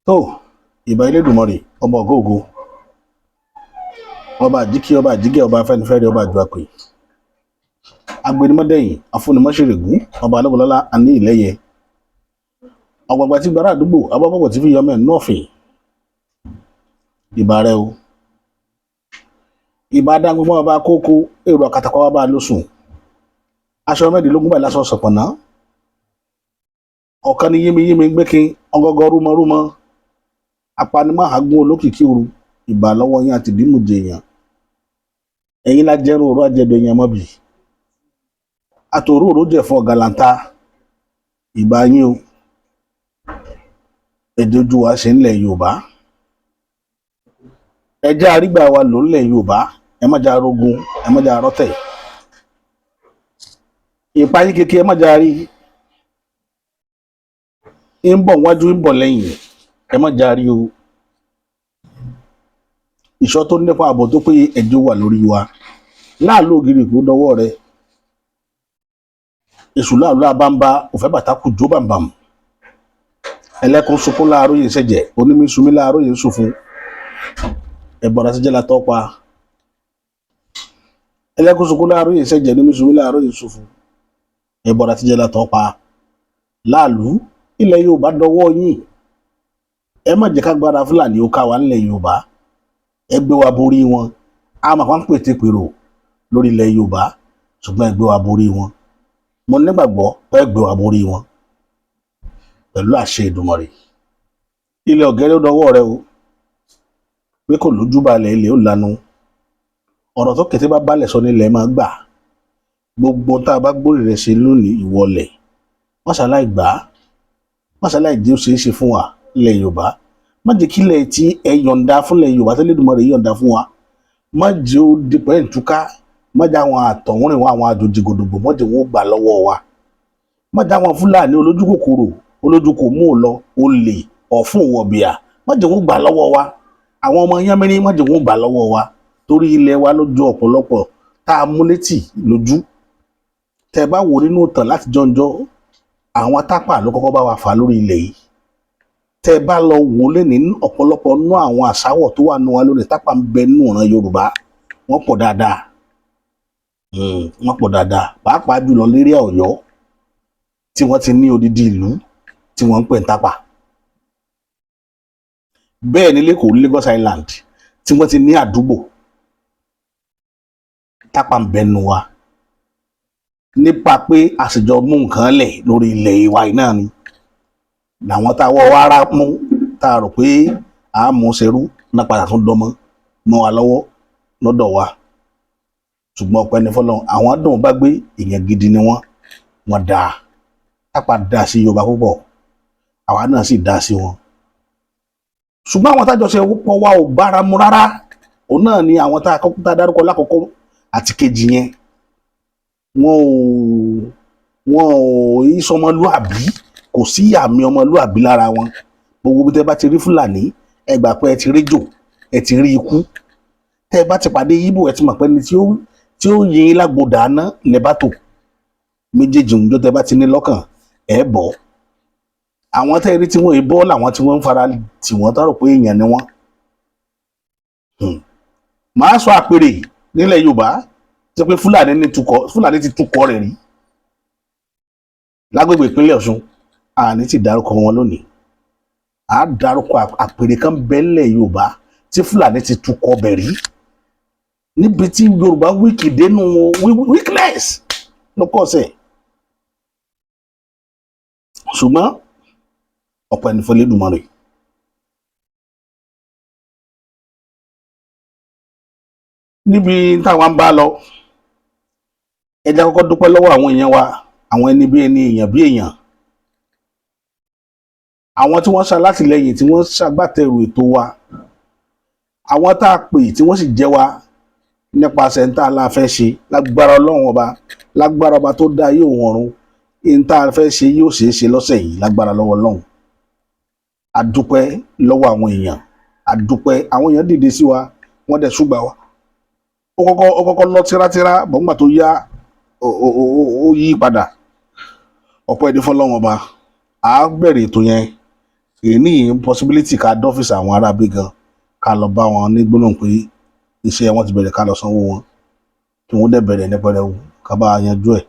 tó ìbà Elédùmarè ọba ògóògó ọba àjíkí ọba àjígẹ ọba afẹ́nifẹ́re ọba àjùakè agbẹnimọdẹyìn afúnimọṣẹrẹgún ọba alọbọlọlá àní ìlẹyẹ ọgbàgbà tí gbàrà àdúgbò abọ́bọ̀bọ̀ tí fi yọmọ ẹ̀ nọ́ọ̀fìn ìbà rẹ o ìbà dáńgbọmọ ọba kókó èrò àkàtàkọ ọba lóṣùn aṣọ mẹ́ẹ̀ẹ́dínlógún báyìí lásán ṣọ̀pọ̀nà ọ̀kan ní yémiyémi gbẹ́kin ọgọgọ rúmọrúmọ apanimọ̀hágún olókìkí òru ìbà lọ́wọ́ yín àti dìmújẹ èèyàn ẹ̀yin la jẹ́rú òru àjẹdọ̀ èèyàn mọ́bì àtòrú òru jẹ̀fọ́ gàlàntà ìbà yín o èdè ojú wa ṣe ńlẹ̀ Yorùbá ẹjẹ́ àrígbà wa lò ńlẹ̀ Yorùbá ẹ má jà rogun ẹ má jà rọ́tẹ̀ ìpayín kékeré ẹ má jà rí ń bọ̀ wájú ń bọ̀ lẹ́yìn ẹ má jà rí o ìṣọ́ tó nípa ààbò tó péye ẹjọ́ wà lórí wa láàlú ògiri kò dọwọ́ rẹ èṣù láàlú àbámbá òfẹ́ bàtà kù jó bàmbàm ẹlẹ́kùn sunkún láàárọ̀ yìí ṣẹ̀jẹ̀ onímísùnmí láàárọ̀ yìí sùn ẹ̀bọ̀dà ti jẹ́ la tọ́ pa ẹlẹ́kùn sunkún láàárọ̀ yìí ṣẹ̀jẹ̀ onímísùnmí láàárọ̀ yìí sùn ẹ̀bọ̀dà ti jẹ́ la tọ́ pa láàlú ilẹ̀ Yorùbá dọwọ́ yín ẹ má jẹ́ ká gbára Fúlàní ó ká wa nílẹ̀ Yorùbá ẹ gbé wa borí wọn a máa ń pète pèrò lórí ilẹ̀ Yorùbá ṣùgbọ́n ẹ gbé wa borí wọn mo nígbàgbọ́ pé ẹ gbé wa borí wọn pẹ̀lú àṣẹ Èdùmàrè ilẹ̀ ọ̀gẹ́rẹ́ ó dọwọ́ rẹ o pé kò lójú balẹ̀ ilẹ̀ ó lanu ọ̀rọ̀ tó kété bá balẹ̀ sọ nílẹ̀ máa gbà gbogbo tá a bá gbórí rẹ̀ ṣe lónìí ìwọlẹ̀ mọ́ṣáláì gbà á mọ́ṣáláì jẹ́ ó ṣeé ṣe fún wa ilẹ̀ Yorùbá má jẹ́ kílẹ̀ tí ẹ yọ̀ǹda fúnlẹ̀ Yorùbá tẹ́lẹ̀ Èdùmàrè yọ̀ǹda fún wa má jẹ́ ó dipẹ́ ìtúká má jẹ́ àwọn àtọ̀húnrìn wa àwọn àjòjì gòdògbò má jẹ́ wọn ó gbà lọ́wọ́ wa má jẹ́ àwọn Fúlàní olójú kòkòrò olójú kò mú lọ olè ọ̀fun wọ̀bìà má jẹ́ wọn ó gbà lọ́wọ́ wa àwọn ọmọ yánmẹ́rin má jẹ́ wọn ó gbà lọ́wọ́ wa torí ilẹ̀ wa lójú ọ̀pọ̀lọpọ̀ tá a mú létí lójú tẹ́ bá wò nínú ìtàn láti jọ́njọ́ àwọn tápà ló kọ́kọ́ bá wa fà lórí ilẹ̀ yìí tẹ́ bá lọ wò lé ní ọ̀pọ̀lọpọ̀ nú àwọn àṣàwọ̀ tó wà nú wa lónìí tápà ń bẹ nínú ìran Yorùbá wọ́n pọ̀ dáadáa wọ́n pọ̀ dáadáa pàápàá jùlọ lérí Ọ̀yọ́ tí wọ́n ti ní odidi ìlú tí wọ́n ń pè ní tápà bẹ́ẹ̀ ní lẹ́kọ̀ọ́ Lagos Island tí wọ́n ti ní àdúgbò tápà ń bẹ nú wa nípa pé àṣejọ mú nǹkan lẹ̀ lórí ilẹ̀ wa náà ni làwọn táwọ́ wa rá mú tá a rò pé a mú ṣerú náà padà tún dọmọ mọ́ wa lọ́wọ́ lọ́dọ̀ wa ṣùgbọ́n ọpẹ́ ní fọ́lọ́run àwọn dùn bá gbé èèyàn gidi ni wọ́n dáa tápà dáa sí Yorùbá púpọ̀ àwa náà sì dáa sí wọn ṣùgbọ́n àwọn tájọṣe pọ̀ wa ò bára mu rárá òun náà ni àwọn tá a dárúkọ lákọ̀ọ́kọ́ àti kejì yẹn wọn ò ìsọmọlúàbí kò sí àmì ọmọlúàbí lára wọn gbogbo bí tẹ́ bá ti rí Fúlàní ẹ gbà pé ẹ ti rí jò ẹ ti rí ikú tẹ́ bá ti pàdé Yíbò ẹ ti mọ̀ pé ní tí ó yin lágbo dáná lẹ́bàtò méjèèjì òǹjọ́ tẹ́ bá ti ní lọ́kàn ẹ bọ̀ àwọn tẹ́ rí tí wọ́n bọ́ làwọn tí wọ́n ń fara tì wọ́n tọrọ pé èèyàn ni wọ́n màá sọ àpèrè nílẹ̀ Yorùbá tí pé Fúlàní ti túkọ̀ rẹ̀ rí lágbègbè ìpínlẹ̀ Ọ̀ṣun àní ti dárúkọ wọn lónìí a dárúkọ àpèrè kan bẹ́ẹ̀lẹ̀ Yorùbá tí Fúlàní ti túkọ̀ bẹ̀ rí níbi tí Yorùbá wíkì dénú weakness ló kọ́ sẹ̀ ṣùgbọ́n ọ̀pọ̀ ẹni fọlẹ́ Èdùmàrè níbi táwọn bá lọ ẹ jẹ́ kọ́kọ́ dúpẹ́ lọ́wọ́ àwọn èèyàn wa àwọn ẹni bí ẹni èèyàn bí èèyàn àwọn tí wọ́n ṣalátìlẹ́yìn tí wọ́n ṣagbátẹrù ètò wa àwọn tá a pè tí wọ́n sì jẹ́ wa nípasẹ̀ ń tá a la fẹ́ ṣe lágbára Ọlọ́run ọba lágbára ọba tó dá yóò wọ̀run ń tá a fẹ́ ṣe yóò ṣeé ṣe lọ́sẹ̀ yìí lágbára lọ́wọ́ Ọlọ́run a dúpẹ́ lọ́wọ́ àwọn èèyàn a dúpẹ́ àwọn èèyàn dìde sí wa wọ́n dẹ̀ ṣùgbà wa ó kọ́kọ́ lọ tírátíra bọ̀ǹgbà tó yá ó yí padà ọ̀pọ̀ ẹni fọ́lọ́run ọba a bẹ̀rẹ̀ ètò yẹn èyí ní possibility ká dọ́fíìsì àwọn arábí gan ká lọ bá wọn ní gbólóhùn pé iṣẹ́ wọn ti bẹ̀rẹ̀ ká lọ sanwó wọn kí wọ́n dẹ̀ bẹ̀rẹ̀ ní pẹrẹwu ká bá yanjú ẹ̀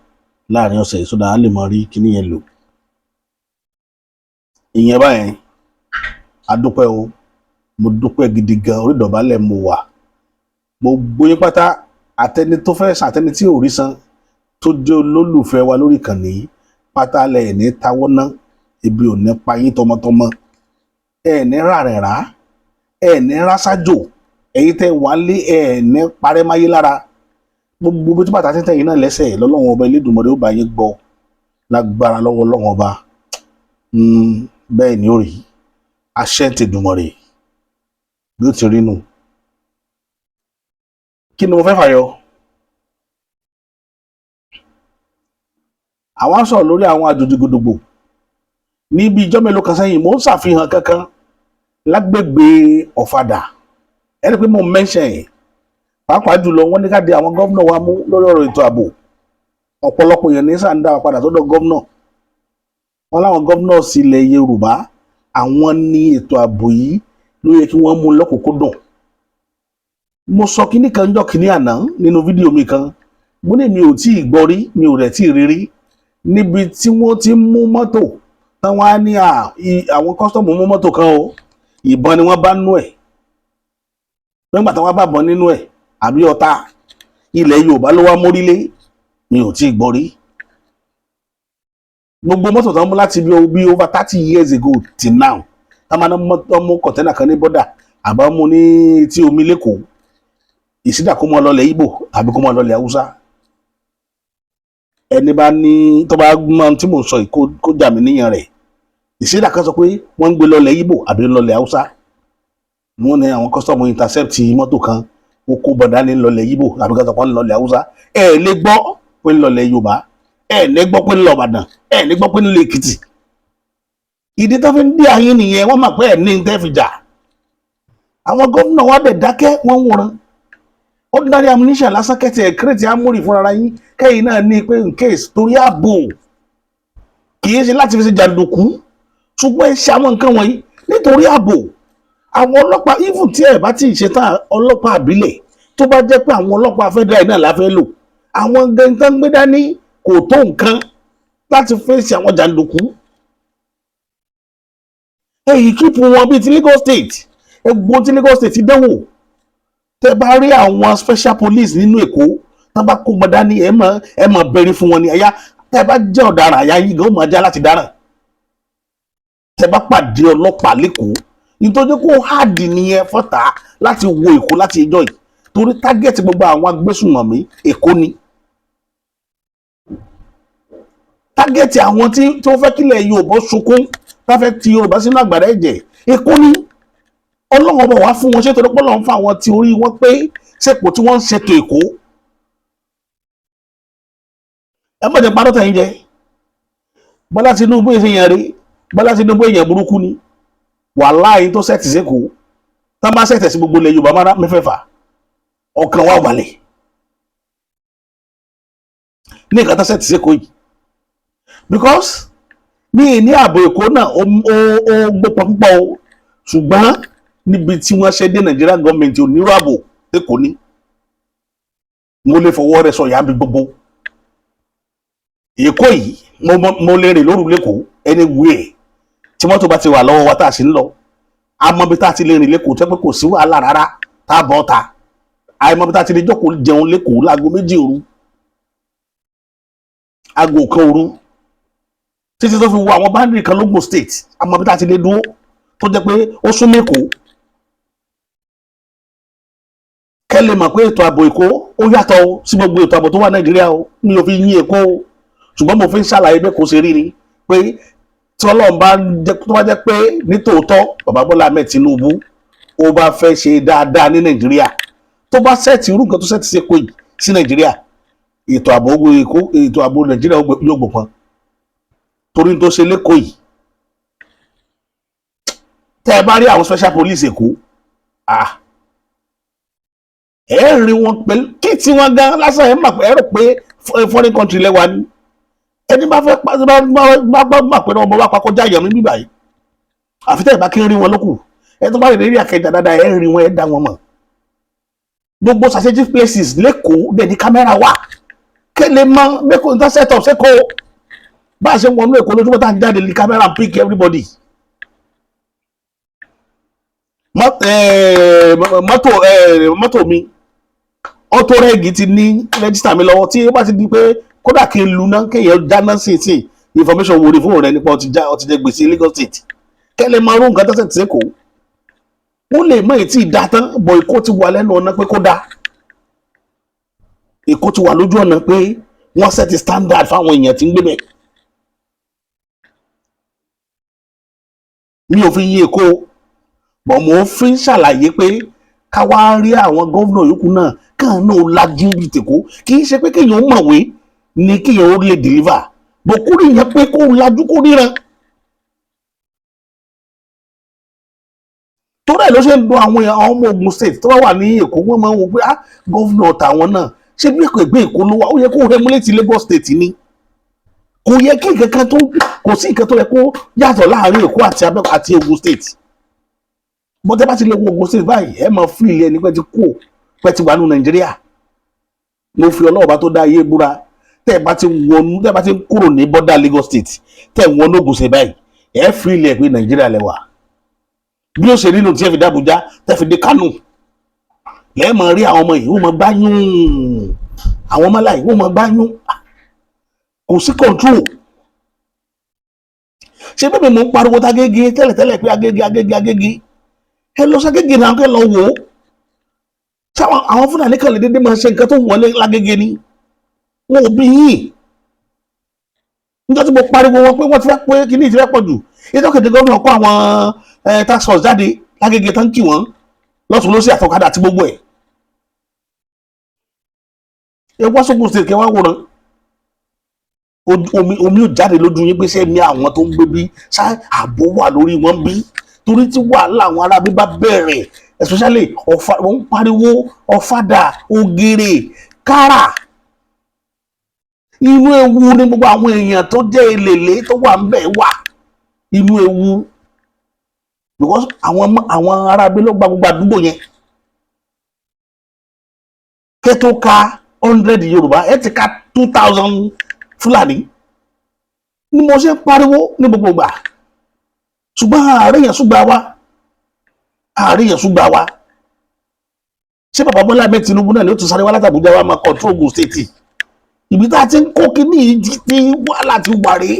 láàrin ọ̀sẹ̀ sódà á lè mọ rí kíní yẹn lò. ìyẹn báyẹn a dúpẹ́ o, mo dúpẹ́ gidi gan, orí ìdọ̀bálẹ̀ mo wà. gbogbo yín pátá, àtẹni tó fẹ́ san àtẹni tí ò rí san, tó jẹ́ olólùfẹ́ wa lórí ìkànnì yìí pátá lẹ̀ ní tawọ́ ná, ebi ò ní pa yín tọmọtọmọ, ẹ̀ ní ràrẹ̀rà, ẹ̀ ní rásájò, ẹ̀yin tẹ́ wà lé ẹ̀ ní parẹ́máyé lára. gbogbo bí tí bàtà tẹ́tẹ́ yìí náà lẹ́sẹ̀ lọ́lọ́wọ́n ọba Elédùmarè ó bá yín gbọ́ lágbára lọ́wọ́ Ọlọ́run ọba. bẹ́ẹ̀ ni ó rí àṣẹ t'Èdùmàrè bí ó ti rí nù. kí ni mo fẹ́ fàyọ? àwọn sọ̀rọ̀ lórí àwọn àjòjì gbogbogbò níbi ìjọ́ mélòó kan sẹ́yìn. mo ń ṣàfihàn kankan lágbègbè Ọ̀fadà, ẹni pé mo mẹ́ṣẹ̀ ẹ̀ pàápàá jùlọ wọ́n ní ká di àwọn gómìnà wa mú lórí ọ̀rọ̀ ètò ààbò. ọ̀pọ̀lọpọ̀ èèyàn ní sáà ń dá wa padà sọ́dọ̀ gómìnà. wọ́n láwọn gómìnà sí ilẹ̀ Yorùbá, àwọn ní ètò ààbò yìí ló yẹ kí wọ́n mú lọ́kùnkúndùn. mo sọ kíní kan jọ́ kíní àná nínú fídíò mi kan, mo ní mi ò tí ì gbọ́ rí, mi ò rẹ̀ tí ì rí rí níbi tí wọ́n ti mú mọ́tò táwọn á ní àwọn kọ́sítọ́ọ̀mù mú mọ́tò kan o, ìbọn ni wọ́n bá nú ẹ̀. nígbà táwọn bá bọ̀ nínú ẹ̀ àbí ọ̀tá ilẹ̀ Yorùbá ló wá mórílé, mi ò tí ì gbọ́ rí. gbogbo mọ́tò tó ń mú láti bí over 30 years ago till now, tá máa ń mú kọ̀tẹ́nà kan ní bọ́dà àbá mú ní tí omi lẹ́kọ̀ọ́, ìsídà kó mọ́ lọlẹ̀ Ìgbò àbí kó mọ́ lọlẹ̀ Haúsá. ẹni bá ní tó bá mọ tí mò ń sọ yìí kó jà mí níyàn rẹ̀. ìsídà kan sọ pé wọ́n ń gbé lọlẹ̀ Ìgbò àbí lọlẹ̀ Haúsá. wọ́n ní àwọn kọ́sítọ́ọ̀mù intercept mọ́tò kan ó kó bọ̀dá ní lọlẹ̀ Ìgbò àbí kan sọ pé ń lọlẹ̀ Haúsá. ẹ lè gbọ́ pé ń lọlẹ̀ Yorùbá, ẹ ní gbọ́ pé ń lọ Ìbàdàn, ẹ ní gbọ́ pé ń lọ Èkìtì. ìdí tó fi ń dí ayé nìyẹn, wọ́n mọ̀ pé ẹ̀ ní tẹ́ fi jà. àwọn gómìnà wa dẹ̀ dákẹ́, wọ́n ń wòran. ordinary ammunition lásán kẹ́tì ẹ̀ kírètì amúrì fúnra yín kẹ́yìn náà ní pé in case torí ààbò, kì í ṣe láti fi ṣe jàǹdùkú, ṣùgbọ́n ẹ ṣe àwọn nǹkan wọ̀nyí nítorí ààbò. àwọn ọlọ́pàá even tí ẹ̀ bá ti ṣe tán ọlọ́pàá àbílẹ̀, tó bá jẹ́ pé àwọn ọlọ́pàá federal náà la fẹ́ lò, àwọn gẹ̀ǹtàn gbé dání kò tó nǹkan láti fèsì àwọn jàǹdùkú. èyí kíìpù wọn bíi ti Lagos State, egbò ti Lagos State dánwò. tẹ bá rí àwọn special police nínú Èkó, tán bá kó wọn dání ẹ mọ̀ bẹ̀rẹ̀ fún wọn ní ẹ̀yà. tẹ bá jẹ́ ọ̀daràn àyà yín gan ó máa já láti dáràn. tẹ bá pàdé ọlọ́pàá lẹ́kọ̀ọ́, nítorí kó háàdì nìyẹn fọ́tà láti wo Èkó láti ẹjọ́ yìí, torí tágẹ́ẹ̀tì gbogbo àwọn agbésùnmọ̀mí Èkó ni. tágẹ́ẹ̀tì àwọn tí wọ́n fẹ́ kílẹ̀ Yorùbá sunkún, tá fẹ́ ti Yorùbá sínú àgbàrá ẹ̀jẹ̀, Èkó ni. Ọlọ́run ọba wá fún wọn ṣètò pé Ọlọ́run fún àwọn tí orí wọn pé sẹ́pọ̀ tí wọ́n ń ṣètò Èkó. ẹ má jẹ́ parọ́ tẹ̀yìn jẹ. Bọ́lá Tinubu èèyàn rí, Bọ́lá Tinubu èèyàn burúkú ni. wàláhì tó sẹ́ẹ̀tì sẹ́kọ̀ọ́, tá bá sẹ́ẹ̀tì sí gbogbo ilẹ̀ Yorùbá máa mẹ́fẹ̀ẹ̀fà, ọkàn wa balẹ̀. ní ìkàtà sẹ́ẹ̀tì sẹ́kọ̀ọ́ yìí, because ní ààbò Èkó náà ó gbópọn púpọ̀ o, ṣùgbọ́n níbi tí wọ́n ṣe dé Nàìjíríà gọ́ọ̀mẹ̀ntì onírò ààbò Èkó ní. mo lè fọwọ́ rẹ̀ sọ ìyá mi gbogbo. Èkó yìí mo lè rìn lóru lẹ́kọ̀ọ́ anywhere tí mọ́tò bá ti wà lọ́wọ́ wa tá a sì ń lọ. àmọ́ bí tá a ti lè rìn lẹ́kọ̀ọ́ tẹ́ pé kò sí wàhálà rárá tá a bọ́ ta. àìmọ́ bí tá a ti lè jókòó jẹun lẹ́kọ̀ọ́ láago 2 òru, aago 1 òru, títí tó fi wo àwọn báńdì kan l'Ógùn State. àmọ́ bí tá a ti lè dúró tó jẹ́ pé ó sún mẹ́kọ̀ọ́. kẹ́lẹ̀ mọ̀ pé ètò ààbò Èkó ó yàtọ̀ sí gbogbo ètò ààbò tó wà Nàìjíríà o. mi ò fi yín Èkó o, ṣùgbọ́n mo fi ń ṣàlàyé bẹ́ẹ̀ kó ṣe rí ni pé tí Ọlọ́run bá jẹ́ pé nítòótọ́ bàbá Bọ́lá Ahmed Tinubu ó bá fẹ́ ṣe dáadáa ní Nàìjíríà, tó bá sẹ́ẹ̀tì irú nǹkan tó sẹ́ẹ̀tì sí Èkó yìí sí Nàìjíríà, ètò ààbò Nàìjíríà yóò gbòpọn. torí tó ṣe lẹ́kọ̀ọ́ yìí, tẹ́ ẹ bá rí àwọn special police Èkó, ẹ rí wọn pẹ̀lú kí tí wọ́n gan lásán ẹ mà pé ẹ rò pé foreign country lẹ́wà ní. ẹni bá fẹ́ gbà pé ọmọ wa pa kọjá ìyàmú bíbà yìí, àfi tẹ́ ẹ̀ bá kí ń rí wọn lókù ẹ tó bá rìn lérí Àkẹjà dáadáa ẹ rí wọn ẹ dá wọn mọ̀ gbogbo strategic places lẹ́kọ̀ọ́ dẹ̀ ní kámẹ́rà wà kéle mọ mẹ́kọ̀ọ́ ní set up sẹ́kọ̀ọ́ bá a ṣe wọnú Èkó lójúmọ́ tá à ń jáde ní kámẹ́rà pick everybody mọ́tò mi auto reg ti ní rẹ́gísítà mi lọ́wọ́ tí ó bá ti di pé kódà kí n lu náà kéèyàn dáná sí information wo ni fóònù rẹ nípa ọtí jẹ gbèsè Lagos State kẹ́lẹ́ máa rú nǹkan tó ṣẹ̀ tí kò wọ́n lè mọ ètí ìdá tán bọ̀ Èkó ti wà lẹ́nu ọ̀nà pé kó dá Èkó ti wà lójú ọ̀nà pé wọ́n set standard fáwọn èèyàn tí ń gbé bẹ̀. mi ò fi yí Èkó bọ̀ mo fi ń ṣàlàyé pé ká wá rí àwọn gómìnà yòókù náà kàn náà lajú bíi tèkó kì í ṣe pé kéèyàn mọ̀wé ni kéèyàn ó lè deliver bọ̀ kúrò yẹn pé kó lajú kó ríran. torí ẹ̀ ló ṣe ń dùn àwọn ọmọ Ògùn state tó bá wà ní Èkó wọ́n máa ń wo pé gómìnà tàwọn náà ṣé bí ẹgbẹ́ Èkó ló wà ó yẹ kó remulate Lagos State ni kò yẹ kí nǹkan tó kò sí nǹkan tó yẹ kó yàtọ̀ láàrin Èkó àti Ògùn state bọ́tẹ́ bá ti lè wo Ògùn state báyìí ẹ máa fún ilé ẹni pẹ́ ti kú pẹ́ ti wà nù Nàìjíríà mo fi Ọlọ́run bá tó dá ayé búra tẹ́ ẹ bá ti ń kúrò ní bọ́dà Lagos State tẹ́ ẹ wọnú Ògùn state báyìí ẹ fún ilé ẹ pé Nàìjíríà lẹ wà bí ó ṣe nínú tí ẹ fi d'Àbújá tẹ́ fi dé Kánò lẹ́ẹ̀ máa rí àwọn ọmọ yìí wọ́n máa gbáyún àwọn ọmọ láì wọ́n máa gbáyún kò sí control ṣé bẹ́ẹ̀ mi mò ń pariwo tá Agége tẹ́lẹ̀tẹ́lẹ̀ pé Agége ẹ lọ ságége náà kẹ́ lọ wò ó sáwọn àwọn Fúlàní kan lè dédé máa ṣe nǹkan tó wọlé lágége ni wọn ò bí yín níjọ́ tí mo pariwo wọn pé wọ́n ti fẹ́ pé kíní ìfẹ́ pọ̀ jù ètò kéde gómìnà kó àwọn tax force jáde lágége tán kí wọ́n lọ́tún lọ́sí àtọ̀kadà àti gbogbo ẹ̀ ẹ wá sókun state kẹwàá wòran omi ò jáde lójú yín pé sẹ́ni àwọn tó ń gbé bí ṣá ààbò wà lórí wọn bí torí tí wàhálà àwọn arábí bá bẹ̀rẹ̀ especially wọ́n ń pariwo ọ̀fadà ògèrè kára inú ewu ni gbogbo àwọn èèyàn tó jẹ́ elèlé tó wà ń bẹ̀ wà inú ewu because àwọn arábí ló gba gbogbo àdúgbò yẹn kẹ́ tó ka 100 Yorùbá ẹ ti ka 2000 Fúlàní ni mo ṣe ń pariwo ní gbogbo ìgbà ṣùgbọ́n ààrẹ yẹn ṣùgbà wa ṣé bàbá Bọ́lá Ahmed Tinubu náà ló tún sáré wá láti Àbújá wa máa control Ògùn state ibi tá a ti ń kó kíní tí wàhálà ti wà rí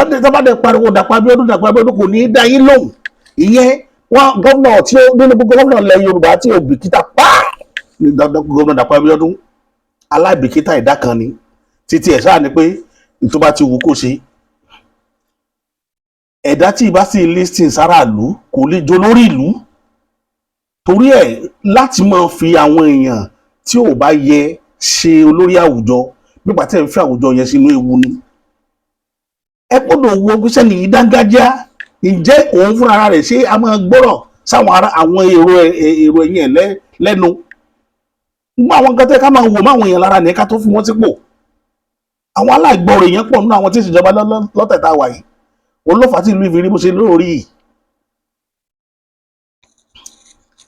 ọdún tó bá dẹ̀ pariwo Dàpọ̀ Abíọ́dún kò ní í dá yín lóhùn ìyẹn wọn gómìnà tí ó nínú gbogbo gómìnà ilẹ̀ Yorùbá tí ò bìkítà ní gómìnà Dàpọ̀ Abíọ́dún aláìbìkítà ẹ̀dá kan ni títí ẹ̀ sáà ni pé tó bá ti wù kó ṣe ẹ̀dá tí ìbá sí listing sáràlú kò lè jó lórí ìlú torí ẹ̀ láti máa fi àwọn èèyàn tí ò bá yẹ ṣe olórí àwùjọ nígbà tí ẹ̀ ń fi àwùjọ yẹn sínú ewu ni ẹ gbọ́dọ̀ wo gbéṣẹ́ nìyí dángájá ǹjẹ́ òun fúnra rẹ̀ ṣé a máa gbọ́rọ̀ sáwọn àwọn èrò ẹ̀yìn ẹ̀ lẹ́nu gbogbo àwọn nǹkan tẹ́ ká máa wò máwọn èèyàn lára nìyẹn ká tó fi wọ́n sípò àwọn aláìgbọ́rọ̀ èèyàn pọ̀ nínú àwọn tí ìṣèjọba lọ́tẹ̀ta wà yìí olófà tí ìlú ìfìrí bó ṣe lórí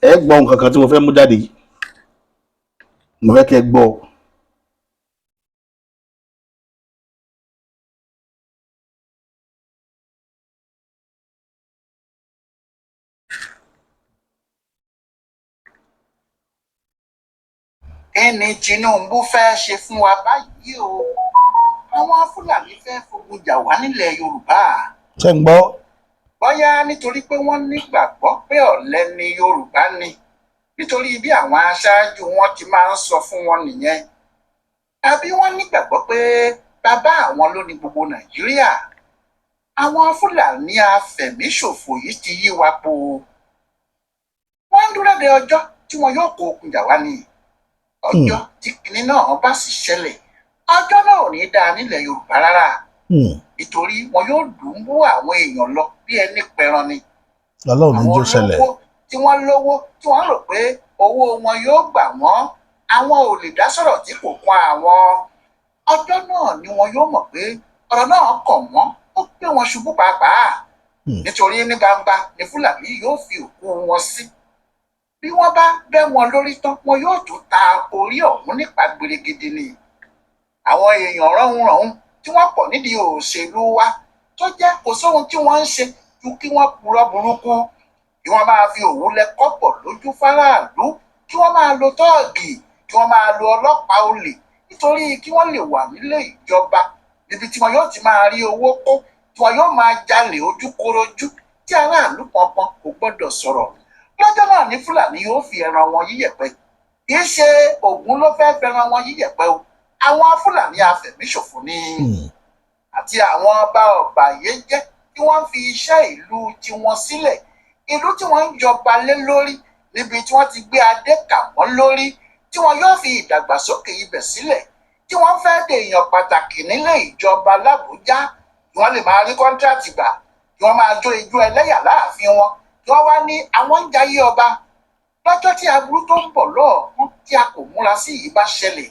ẹ gbọ́ nǹkan kan tí mo fẹ́ mú jáde mo fẹ́ kẹ́ gbọ́. ẹni Tinubu fẹ́ ṣe fún wa báyìí o àwọn Fúlàní fẹ́ fogun jà wá nílẹ̀ Yorùbá. ṣé ń gbọ́. bóyá nítorí pé wọ́n nígbàgbọ́ pé ọ̀lẹ ni Yorùbá ni nítorí bí àwọn aṣáájú wọn ti máa ń sọ fún wọn nìyẹn àbí wọ́n nígbàgbọ́ pé bàbá àwọn ló ní gbogbo Nàìjíríà. àwọn Fúlàní afẹ̀míṣòfò yìí ti yí wa po wọ́n ń dúró de ọjọ́ tí wọn yóò kó ogun jà wá ni ọjọ́ tí kinní náà bá sì ṣẹlẹ̀ ọjọ́ náà ò ní dáa nílẹ̀ Yorùbá rárá nítorí wọn yóò dùn bú àwọn èèyàn lọ bí ẹni pẹran ni. Ọlọ́run ní jó ṣẹlẹ̀. àwọn olówó tí wọ́n lówó tí wọ́n rò pé owó wọn yóò gbà wọ́n àwọn ò lè dá sọ̀rọ̀ tí kò kan àwọn ọjọ́ náà ni wọn yóò mọ̀ pé ọ̀rọ̀ náà kàn wọ́n ó gbé wọn ṣubú pàápàá nítorí ní gbangba ni Fúlàní yóò fi òkú wọn sí. Bí wọ́n bá bẹ́ wọn lórí tán wọn yóò tún ta orí ọ̀hún nípa gbèrègèdè ni. Àwọn èèyàn rọ̀hún tí wọ́n pọ̀ nídìí òṣèlú wa tó jẹ́ kò sóhun tí wọ́n ń ṣe ju kí wọ́n purọ́ burúkú, kí wọ́n máa fi òwú lẹ kọ́pọ̀ lójú fáráàlú, kí wọ́n máa lo tọ́ọ̀gì, kí wọ́n máa lo ọlọ́pàá olè nítorí kí wọ́n lè wà nílé ìjọba níbi tí wọn yóò ti máa rí owó kó, tí wọn yóò máa jalè ojúkorojú tí aráàlú kankan kò gbọ́dọ̀ sọ̀rọ̀. Lọ́jọ́ náà ní Fúlàní yóò fi ẹran wọn yíyẹ̀pẹ̀. Kì í ṣe Ògún ló fẹ́ fẹ́ràn wọn yíyẹ̀pẹ̀ o, àwọn Fúlàní afẹ̀míṣòfò ni àti àwọn ọba ọ̀bàyéjẹ́ tí wọ́n fi iṣẹ́ ìlú tiwọn sílẹ̀, ìlú tí wọ́n ń jọba lé lórí, níbi tí wọ́n ti gbé adé kà wọ́n lórí, tí wọn yóò fi ìdàgbàsókè ibẹ̀ sílẹ̀, tí wọ́n fẹ́ dèèyàn pàtàkì nílé ìjọba l'Àbújá, kí wọ́n lè máa rí kọ́ńtíráàtì gbà, kí wọ́n máa jó ijó ẹlẹ́yà láàfin wọn, kí wọ́n wá ní àwọn ń jayé ọba. Lọ́jọ́ tí aburú tó ń bọ̀ lọ́ọ̀kún tí a kò múra sí yìí bá ṣẹlẹ̀,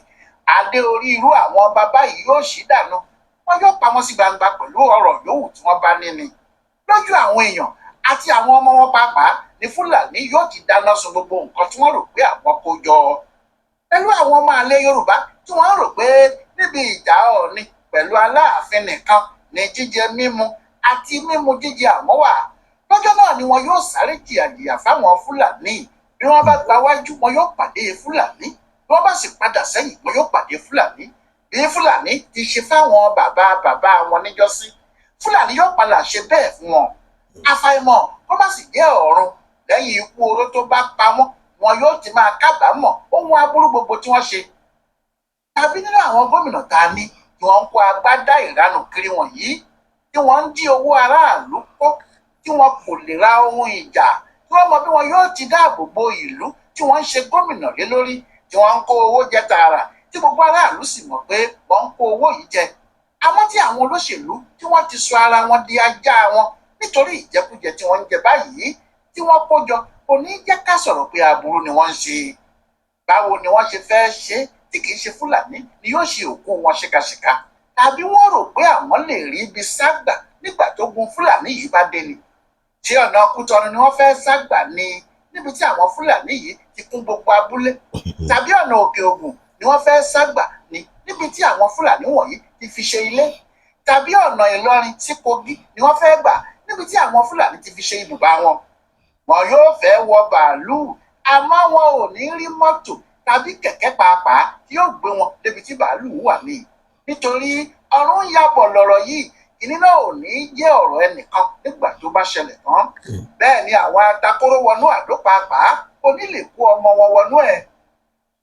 adé orí irú àwọn bàbá yìí yóò ṣí dànù, wọn yóò pamọ́ sí gbangba pẹ̀lú ọ̀rọ̀ yòówù tí wọ́n bá ní ni. Lójú àwọn èèyàn àti àwọn ọmọ wọn pàápàá ni Fúlàní yóò ti dáná sun gbogbo nǹkan tí wọ́n rò pé àwọn kó jọ. Pẹ̀lú àwọn ọmọ àlè Yorùbá tí wọ́n rò pé níbi ìjà Ọọ̀ni pẹ̀lú Aláàfin nìkan ni jíjẹ mímu àti mímu jíjẹ àwọn wà. Lọ́jọ́ náà ni wọn yóò sáré jìyàjìyà fáwọn Fúlàní. Bí wọ́n bá gba wájú wọn yóò pàdé Fúlàní, bí wọ́n bá sì padà sẹ́yìn wọn yóò pàdé Fúlàní. Bí Fúlàní ti ṣe fáwọn bàbá wọn níjọ́sí, Fúlàní yóò padà ṣe bẹ́ẹ̀ fún wọn. Àfàìmọ̀ kó má sì jẹ́ ọ̀run lẹ́yìn ikú oró tó bá pa wọ́n, wọn yóò ti máa kábàámọ̀ ohun aburú gbogbo tí wọ́n ṣe. Tàbí nínú àwọn gómìnà ta ni tí wọ́n ń kó agbádá ìranù kiri wọ̀nyí, tí wọ́n ń jí owó aráàlú kó, tí wọn kò lè ra ohun ìjà, tí wọ́n mọ bí wọn yóò ti dáàbò bo ìlú tí wọ́n ń ṣe gómìnà lé lórí, tí wọ́n ń kó owó jẹ tààrà, tí gbogbo aráàlú sì mọ̀ pé wọ́n ń kó owó yìí jẹ. Àmọ́ tí àwọn olóṣèlú tí wọ́n ti sọ ara wọn di ajá wọn nítorí ìjẹkújẹ tí wọ́n ń jẹ báyìí, tí wọ́n kó jọ, kò ní jẹ́ ká sọ̀rọ̀ pé aburú ni wọ́n ń ṣe. Báwo ni wọ́n ṣe fẹ́ ṣe tí kì í ṣe Fúlàní ni yóò ṣe òkú wọn ṣíkaṣíka? Tàbí wọ́n rò pé àwọn lè rí ibi ságbà nígbà tó gun Fúlàní yìí bá dé ni? Ṣé ọ̀nà Kútọ̀nù ni wọ́n fẹ́ ságbà ni, níbi tí àwọn Fúlàní yìí ti kún gbogbo abúlé? Tàbí ọ̀nà Òkè Ògùn ni wọ́n fẹ́ ságbà ni, níbi tí àwọn Fúlàní wọ̀nyí ti fi ṣe ilé? Tàbí ọ̀nà Ìlọrin sí Kogi ni wọ́n fẹ́ gbà, níbi tí àwọn Fúlàní ti fi ṣe ibùba wọn? Wọn yóò fẹ́ wọ bàálù, àmọ́ wọn ò ní rí mọ́tò tàbí kẹ̀kẹ́ pàápàá tí yóò gbé wọn débi tí bàálù wà ní. Nítorí ọ̀run ń yabọ̀ lọ̀rọ̀ yìí, ìní náà ò ní jẹ́ ọ̀rọ̀ ẹnìkan nígbà tó bá ṣẹlẹ̀ tán. Bẹ́ẹ̀ ni àwọn atakóró wọnú àdó pàápàá kò ní lè kó ọmọ wọn wọnú ẹ̀.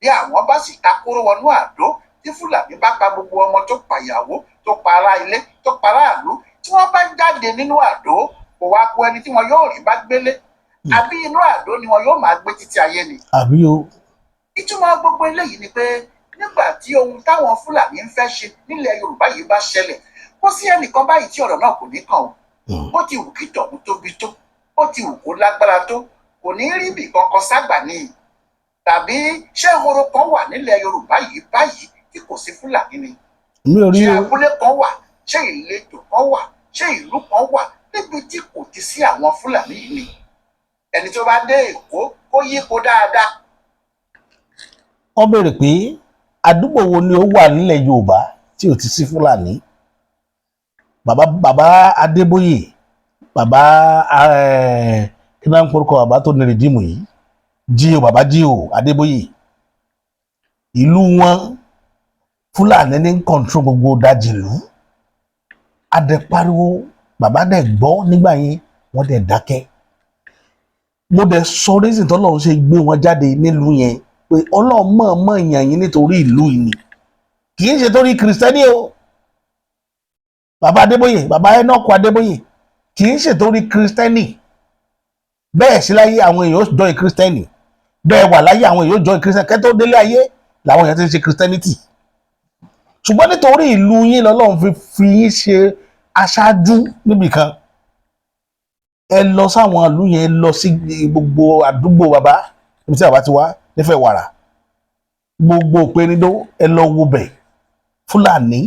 Bí àwọn bá sì takóró wọnú àdó, tí Fúlàní bá pa gbogbo ọmọ tó pàyàwó, tó para ilé, tó para ìlú, tí wọ́n bá jáde nínú àdó, kò wá kó ẹni tí wọn yóò rí bá gbélé. Àbí inú àdó ni wọn yóò máa gbé títí ayé ni. Àbí o. Ìtumọ̀ gbogbo eléyìí ni pé nígbà tí ohun táwọn Fúlàní ń fẹ́ ṣe nílẹ̀ Yorùbá yìí bá ṣẹlẹ̀, kò sí ẹnìkan báyìí tí ọ̀rọ̀ náà kò ní kàn o. Bó ti wù kí tọ̀hún tóbi tó, bó ti wù kó lágbára tó, kò ní rí ibì kankan ságbà ni. Tàbí ṣé ehoro kan wà nílẹ̀ Yorùbá yìí báyìí tí kò sí Fúlàní ni? Ṣé abúlé kan wà, ṣé ìletò kan wà, ṣé ìlú kan wà níbi tí kò ti sí àwọn Fúlàní yìí ni? Ẹni tó bá dé Èkó kó yípo dáadáa. Wọ́n béèrè pé àdúgbò wo ni ó wà nílẹ̀ Yorùbá tí ò ti sí Fúlàní? Bàbá Adébóyè, bàbá kí náà ń porúkọ bàbá tó ní rìdíìmù yìí, Jíò, bàbá Jíò Adébóyè, ìlú wọn Fúlàní ní kọ̀ǹtró gbogbo dájì ìlú. Adẹ pariwo, bàbá dẹ̀ gbọ́ nígbà yẹn, wọ́n dẹ̀ dákẹ́. Mo dẹ̀ sọ reason tọ́lọ́run ṣe gbé wọn jáde nílùú yẹn, pé Ọlọ́run mọ̀ọ́mọ̀ yàn yín nítorí ìlú yìí ni, kì í ṣe torí Kìrìsìtẹ́nì o. Bàbá Adébóyè, bàbá Enoch Adébóyè, kì í ṣe torí Kìrìsìtẹ́nì. Bẹ́ẹ̀ sí láyé àwọn èèyàn ó join Kìrìsìtẹ́nì, bẹ́ẹ̀ wà láyé àwọn èèyàn ó join Kìrìsìtẹ́nì, kẹ́ tó délé ayé làwọn èèyàn ti ń ṣe Kìrìsìtẹ́nìtì. Ṣùgbọ́n nítorí ìlú yín lọ́lọ́run fi yín ṣe aṣáájú níbìkan. Ẹ lọ sáwọn ìlú yẹn, lọ sí gbogbo àdúgbò bàbá ibi tí bàbá ti wá nífẹ̀ẹ́ wàrà, gbogbo Òpénidó, ẹ lọ wo bẹ̀. Fúlàní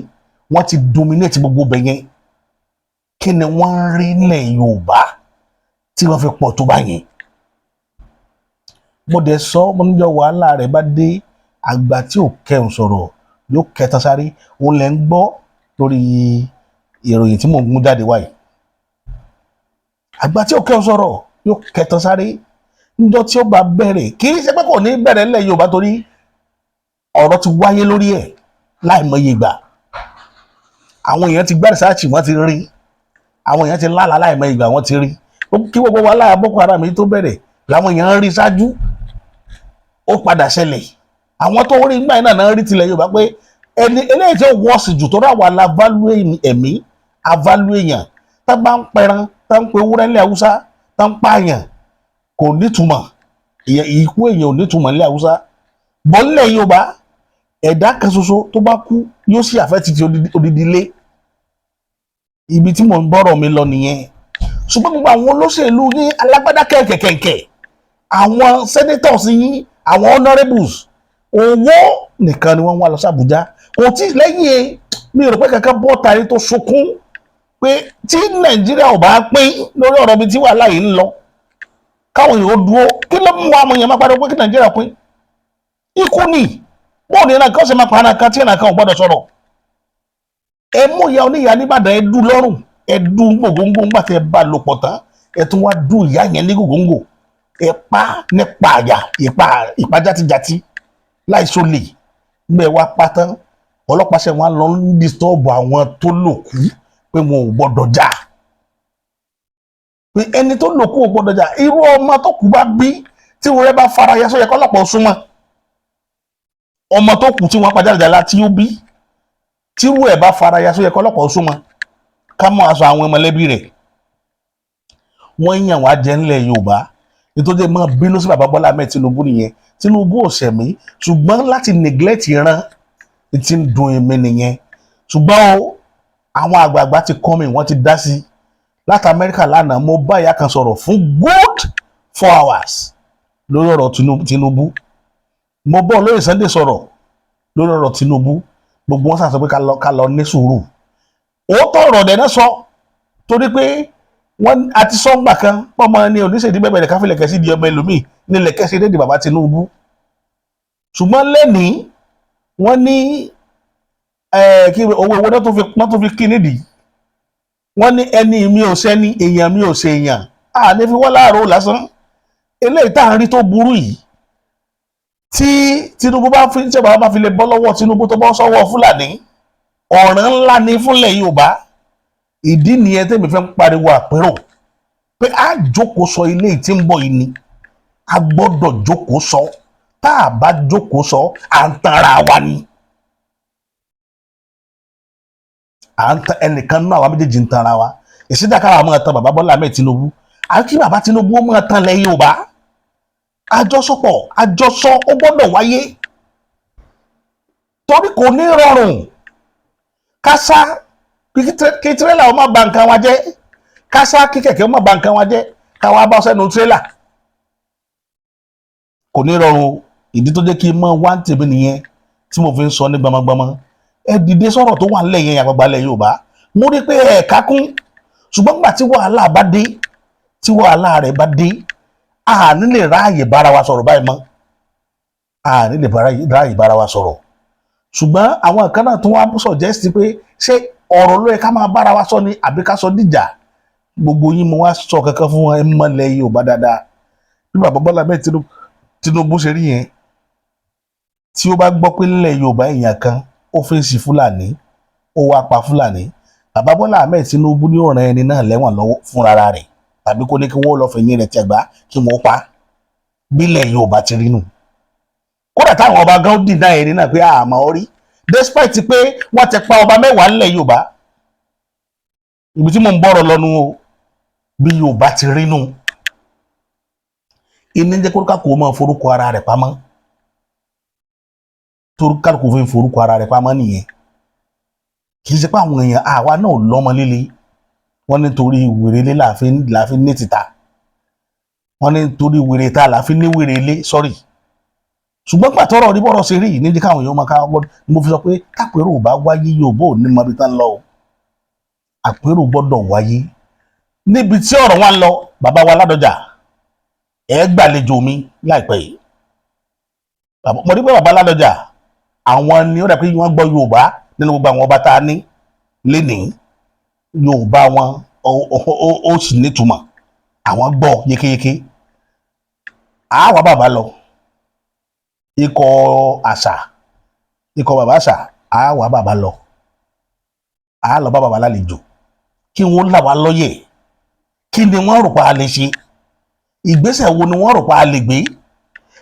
wọ́n ti dominate gbogbo bẹ̀ yẹn. kí ni wọ́n ń rí nílẹ̀ Yorùbá tí wọ́n fi pọ̀ tó bá yẹn. Mo dẹ̀ sọ mo níjọ́ wàhálà rẹ̀ bá dé, àgbà tí ò kẹun sọ̀rọ̀ yóò kẹta sáré. Òun lẹ̀ ń gbọ́ lórí ìròyìn tí mò ń mú jáde wáyé. Àgbà tí ò kẹun sọ̀rọ̀ yóò kẹta sáré. Níjọ́ tí ó bá bẹ̀rẹ̀, kì í ṣe pé kò ní bẹ̀rẹ̀ nílẹ̀ Yorùbá torí ọ̀rọ̀ ti wáyé lórí ẹ̀ láìmọye ìgbà. Àwọn èèyàn ti gbá rìsáàchì, wọ́n ti rí. Àwọn èèyàn ti lálàá láìmọye ìgbà, wọ́n ti rí. Kí gbogbo wàhálà Boko Haram yìí tó bẹ̀rẹ̀ làwọn èèyàn ń rí ṣáájú. Ó padà ṣẹlẹ̀. Àwọn tó rí nígbà náà náà rí tilẹ̀ Yorùbá pé ẹni eléyìí tí ó wọ́ọ̀sì jù tó ráwà la value ẹ̀mí, a value èèyàn. Tá bá ń pẹran, tá ń pe ewúrẹ́ nílẹ̀ Haúsá, tá ń pààyàn, kò nítumọ̀. Ìkú èèyàn ò nítumọ̀ nílẹ̀ Haúsá. Bọ́ nílẹ̀ Yorùbá, ẹ̀dá kan ṣoṣo tó bá kú yóò sì àfẹ́tì ti odidi ilé. Ibi tí mò ń bọ́rọ̀ mi lọ nìyẹn. Ṣùgbọ́n gbogbo àwọn olóṣèlú yín alágbádá kẹ̀kẹ̀kẹ̀kẹ̀, àwọn senators yín, àwọn honourables, owó nìkan ni wọ́n wá lọ sí Àbújá. Kò tí lẹ́yìn mi rò pé kankan bọ́ tàrí tó sunkún pé tí Nàìjíríà ò bá pín lórí ọ̀rọ̀ mi tí wàhálà yìí ń lọ, káwọn èèyàn dúró. Kí ló mú àwọn èèyàn máa pariwo pé kí Nàìjíríà pín? Ikú ni. Bọ́ọ̀lù yẹn náà kí wọ́n ṣe máa pa ara kan tí ẹnìkan ò gbọ́dọ̀ sọ̀rọ̀. Ẹ mú ìyá oníyà nìbàdàn, ẹ dú lọ́rùn, ẹ dú gbòǹgbò ńgbà tẹ bá lò pọ̀ tán, ẹ tún wá dú ìyá yẹn ní gbòǹgbò. Ẹ pa nípa àyà, ìpa játijàti láìsó lè. Gbẹ wá pa tán, ọlọ́pàá ṣe wọn lọ ń disturb àwọn tó lòkú pé wọn ò gbọ́dọ̀ jà. Pé ẹni tó lòkú ò gbọ́dọ̀ jà. Irú ọmọ tó kú bá bí tí wọ́n rẹ́ bá fara ya sóyẹ kọ́lọ́pàá ó súnmọ́. Ọmọ tó kù tí wọ́n pa jàlejàlá tí ó bí, tí irú ẹ̀ bá fara ya sóyẹ kọ́lọ́pàá ó súnmọ́. Ká mọ́ aṣọ àwọn mọ̀lẹ́bí rẹ̀. Wọ́n yàn wá jẹ nílẹ̀ Yorùbá. Nítorí mọ́ bínú sí bàbá Bọ́lá Ahmed Tinubu nìyẹn. Tinubu ò ṣẹ̀mí, ṣùgbọ́n láti neglect ìran tí ń dùn èmi nìyẹn. Ṣùgbọ́n o, àwọn àgbààgbà ti kọ́ mi, wọ́n ti dá sí. Láti Amẹ́ríkà lánàá, mo bá ìyá kan sọ̀rọ̀ fún good 4 hours lórí ọ̀rọ̀ Tinubu. Mo bọ́ olóyè Sunday sọ̀rọ̀ lórí ọ̀rọ̀ Tinubu. Gbogbo wọn sàṣọ pé ká lọ ní sùúrù. Òótọ́ ọ̀rọ̀ dẹ̀ náà sọ torí pé wọ́n àti sọ́ngbà kan pọ́mọ ní oníṣèdí bẹ̀bẹ̀rẹ̀ káfílẹ̀ kẹsí di ọmọ ẹlòmíì nílẹ̀ kẹsí dédì bàbá Tinubu. Ṣùgbọ́n lẹ́nìí wọ́n ní kí owó náà tó fi kí nídìí. Wọ́n ní ẹni mi ò ṣẹ́ni, èèyàn mi ò ṣe èèyàn. Ní fi wọ́n láàárọ̀ lásán. Eléyìí tá à ń rí tó burú yìí, tí Tinubu bá fi ṣe bàbá fi lè bọ́ lọ́wọ́ Tinubu tó bọ́ sọ́wọ́ Fúlàní, ọ̀ràn ńlá ni fúnlẹ̀ Yorùbá. Ìdí nìyẹn tẹ́mi fẹ́ ń pariwo àpérò pé a jókòó sọ ilé tí ń bọ̀ yìí ni. A gbọ́dọ̀ jókòó sọ. Tá a bá jókòó sọ, à ń tanra wa ni. Ẹnìkan náà àwa méjèèjì ń tanra wa. Ìsídàkára máa tan bàbá Bọ́lá Ahmed Tinubu. Àti bàbá Tinubu ó máa tan lẹ̀ Yorùbá. Àjọsọpọ̀, àjọsọ ó gbọ́dọ̀ wáyé. Torí kò ní rọrùn. Kásá kí tírélà ó má ba nǹkan wa jẹ́. Kásá kí kẹ̀kẹ́ ó má ba nǹkan wa jẹ́. Káwa bá sẹ́nu tírélà. Kò ní rọrùn. Ìdí tó jẹ́ kí n mọ wá ń tèmi nìyẹn tí mo fi ń sọ ní gbamagbama. Ẹ dìde sọ̀rọ̀ tó wà nílẹ̀ yẹn àgbàgbà ilẹ̀ Yorùbá. Mo rí pé ẹ̀ka kún. Ṣùgbọ́n nígbà tí wàhálà bá dé, tí wàhálà rẹ̀ bá dé, a ní lè ráàyè bára wa sọ̀rọ̀ báyìí mọ́. A ní lè ráàyè bára wa sọ̀rọ̀. Ṣùgbọ́n àwọn kan náà tún wá suggest pé ṣé ọ̀rọ̀ ló yẹ ká máa bára wa sọ ni àbí ká sọ dìjà. Gbogbo yín mo wá sọ kankan fún ẹ mọ́lẹ̀ Yorùbá dáadáa. Bí bàbá Bọ́lá Ahmed Tinubu ṣe rí yẹn, tí ó bá gbọ́ pé nílẹ̀ Yorùbá èèyàn kan ó fèsì Fúlàní, ó wá pa Fúlàní, bàbá Bọ́lá Ahmed Tinubu ní ọ̀ràn ẹni náà lẹ́wọ̀n lọ́wọ́ fúnra rẹ̀, tàbí kó ní kí wọ́n lọ fẹ̀yìn rẹ̀ tẹ̀gbá kí wọ́n pa. Bílẹ̀ Yorùbá ti rí nù. Kódà táwọn ọba gan dìnnà ẹni náà pé àmọ́ orí, despite pé wọ́n ti pa ọba 10 nílẹ̀ Yorùbá. Ibi tí mò ń bọ̀rọ̀ lọ́nu o, bí Yorùbá ti rí nù. Ìní jẹ́ kó kálukú máa forúkọ ara rẹ̀ pamọ́. Torí kálukú fi ń forúkọ ara rẹ̀ pamọ́ nìyẹn. Kì í ṣe pé àwọn èèyàn àwa náà lọ́mọ líle. Wọ́n ní torí wèrè ilé láàfin ní tìta. Wọ́n ní torí wèrè ta láàfin ní wèrè ilé, sorry. Ṣùgbọ́n pàtọ́rọ̀ ní bọ́rọ̀ ṣe rí yìí níbi káwọn èèyàn máa ká wọ́n. Mo fi sọ pé kápẹ́rò ò bá wáyé Yorùbá ò ní mọ ibi tán lọ o. àpérò gbọ́dọ̀ wáyé níbi tí ọ̀rọ̀ wa ń lọ. Bàbá wa Ládọjà, ẹ gbàlejò mi láìpẹ́ yìí. Mo rí pé bàbá Ládọjà àwọn ni ó dà pé wọ́n gbọ́ Yorùbá nínú gbogbo àwọn ọba tá a ní lénìí. Yorùbá wọn ó sì nítumọ̀, àwọn gbọ́ yékéyéké. Àwa bàbá lọ ikọ̀ bàbá àṣà, àwa bàbá lọ, a lọ bá bàbá lálejò kí wọ́n là wá lóye. Kí ni wọ́n rò pé a lè ṣe? Ìgbésẹ̀ wo ni wọ́n rò pé a lè gbé?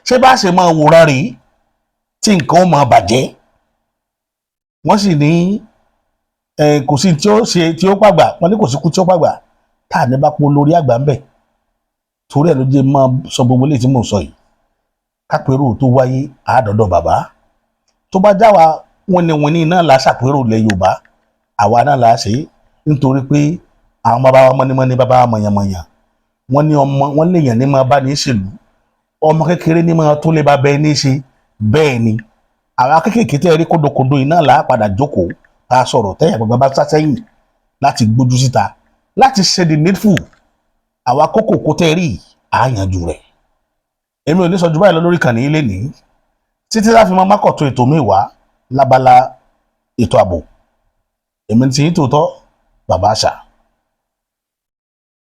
Ṣé bá ṣe máa wòran rèé tí nǹkan ó máa bàjẹ́? Wọ́n sì ní kò sí tí ó ṣe tí ó pàgbà, wọ́n ní kò sí kú tí ó pàgbà tá à ní bá pọ̀ lórí àgbà ń bẹ̀. Torí ẹ̀ ló jẹ́ máa sọ gbogbo eléyìí tí mò ń sọ yìí. Kápérò tó wáyé àádọ́dọ̀ bàbá tó bá já wa wíníwíní náà la ṣàpérò ilẹ̀ Yorùbá, àwa náà la ṣe é. Nítorí pé àwọn bàbá wa mọ́nímọ́ní, bàbá wa mọ̀yànmọ̀yàn, wọ́n léèyàn ní máa bá ní ṣèlú, ọmọ kékeré ní máa tó lè bá bẹ́ẹ̀ ní ṣe. Bẹ́ẹ̀ ni àwọn akékèké tẹ́ rí kódokòdo iná là á padà jókòó ká sọ̀rọ̀ tẹ́yà gbogbo bá sá sẹ́yìn láti gbójú síta láti ṣe the needful. Àwa kókò kó tẹ́ rí àyànjú rẹ̀. Èmi ò ní sọ jù báyìí lọ lórí ìkànnì ilé ní títí láfi máa mákọ̀tún ètò mi wá lábala ètò ààbò. Èmi ti yín tòótọ́, bàbá àṣà.